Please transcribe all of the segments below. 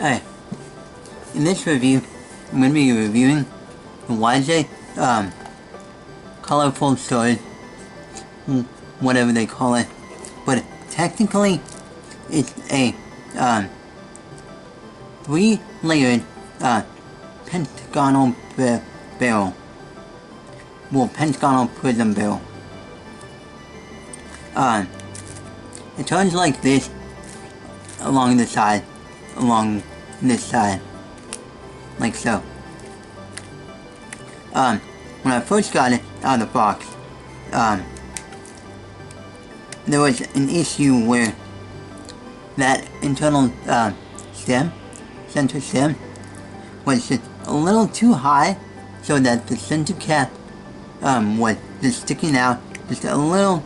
Alright, in this review, I'm going to be reviewing the YJ colorful sword, whatever they call it, but technically it's a 3-layered pentagonal barrel. Well, pentagonal prism barrel. It turns like this along the side, along this side, like so. When I first got it out of the box, there was an issue where that internal center stem, was just a little too high, so that the center cap was just sticking out just a little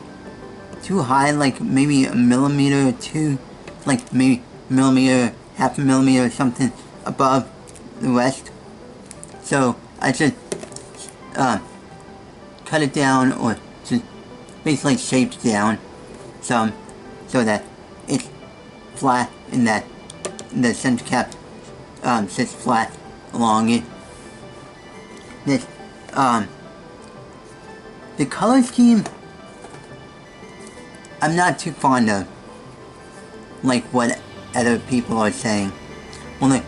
too high, like maybe a millimeter or two, like maybe a millimeter, half a millimeter or something above the rest. So I just cut it down, or just basically shaped down some, so that it's flat and that the center cap sits flat along it. This the color scheme I'm not too fond of, like what other people are saying. Well, the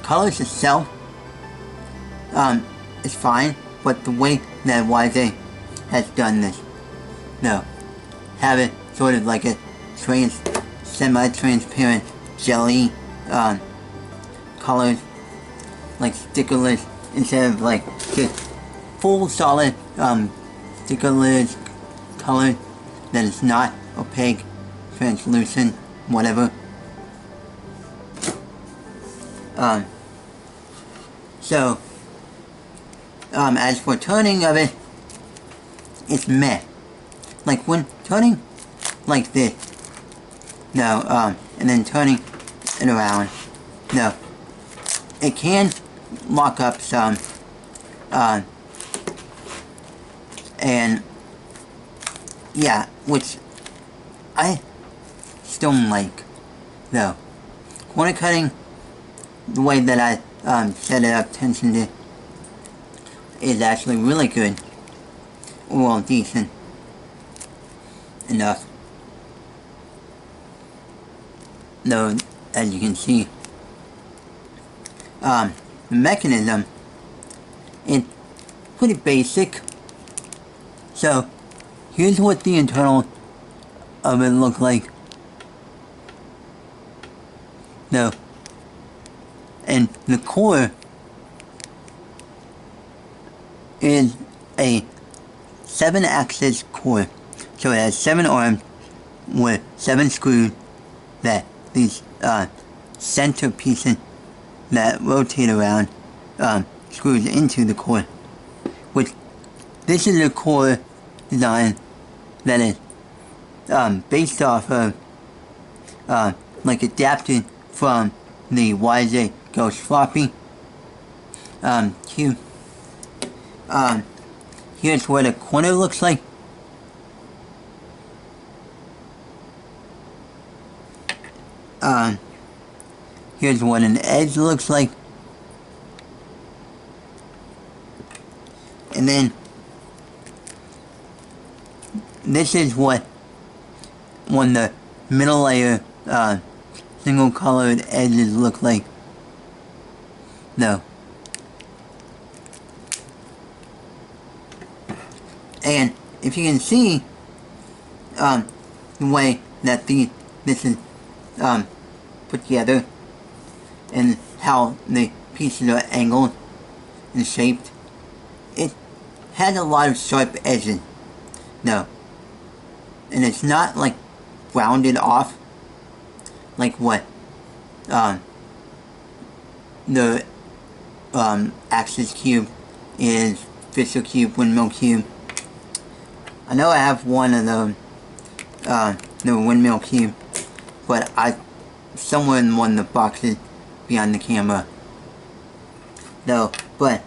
colors itself is fine, but the way that YJ has done this, no, have it sort of like a semi-transparent jelly colors, like stickerless, instead of like just full solid stickerless color that is not opaque, translucent, whatever. So as for turning of it, it's meh. Like when turning like this, no, and then turning it around, no. It can lock up some, and yeah, which I still like, though. Corner cutting, the way that I set it up, tensioned it, is actually really good. Well, decent enough. Though, as you can see, the mechanism is pretty basic. So, here's what the internal of it look like. No. And the core is a 7-axis core. So it has 7 arms with 7 screws that these center pieces that rotate around screws into the core. Which, this is a core design that is based off of like adapted from the YJ Ghost Floppy cube. Here's what a corner looks like. Here's what an edge looks like. And then this is what when the middle layer single colored edges look like, though. And if you can see the way that this is put together, and how the pieces are angled and shaped, it has a lot of sharp edges, no. And it's not like rounded off like what the Axis cube is, Fisher cube, windmill cube. I know I have one of the windmill cube, but somewhere in one of the boxes behind the camera, though. But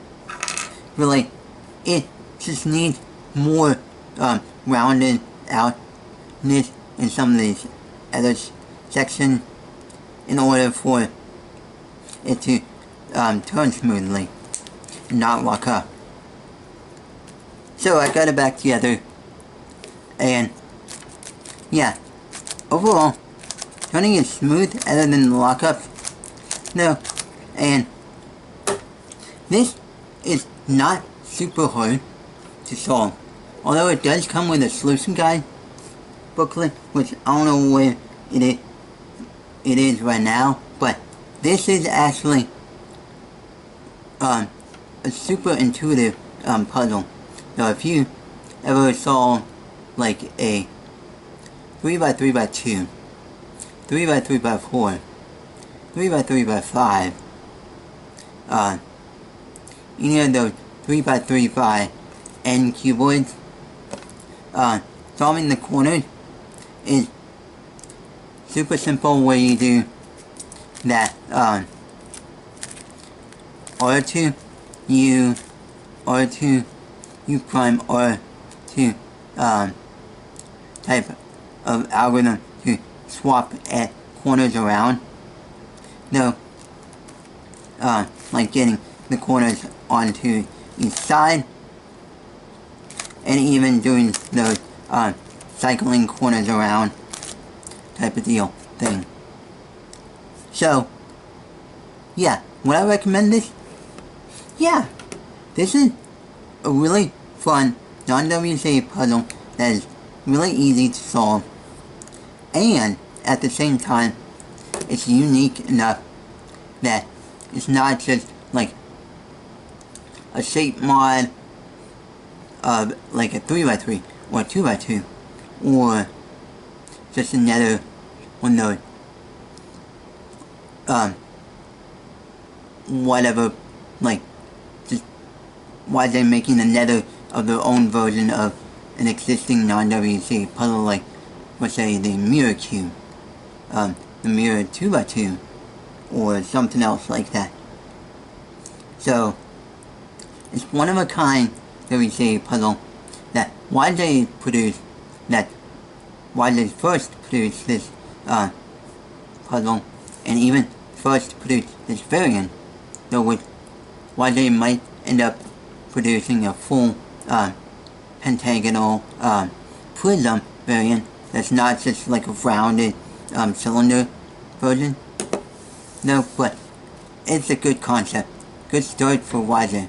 really, it just needs more rounded outness in some of these other sections in order for it to turn smoothly and not lock up. So I got it back together, and yeah, overall, turning is smooth other than the lockup. No, and this is not super hard to solve. Although it does come with a solution guide booklet, which I don't know where it is right now, but this is actually a super intuitive puzzle. So if you ever saw like a 3x3x2, 3x3x4, 3x3x5, any of those 3x3x N cuboids, solving the corners is super simple, where you do that R2 U prime R2 type of algorithm to swap at corners around. No, like getting the corners onto each side, and even doing those cycling corners around type of deal thing. So yeah, would I recommend this? Yeah, this is a really fun non-WCA puzzle that is really easy to solve, and at the same time it's unique enough that it's not just like a shape mod of like a 3x3 or a 2x2, or just another one of those whatever, like, just why they're making another of their own version of an existing non-WC puzzle, like, let's say the mirror cube, the mirror 2x2, or something else like that. So it's one of a kind WC puzzle that why they first produced this puzzle, and even first produced this variant, though why they might end up producing a full pentagonal prism variant that's not just like a rounded cylinder version. No, but it's a good concept. Good start for Wiser.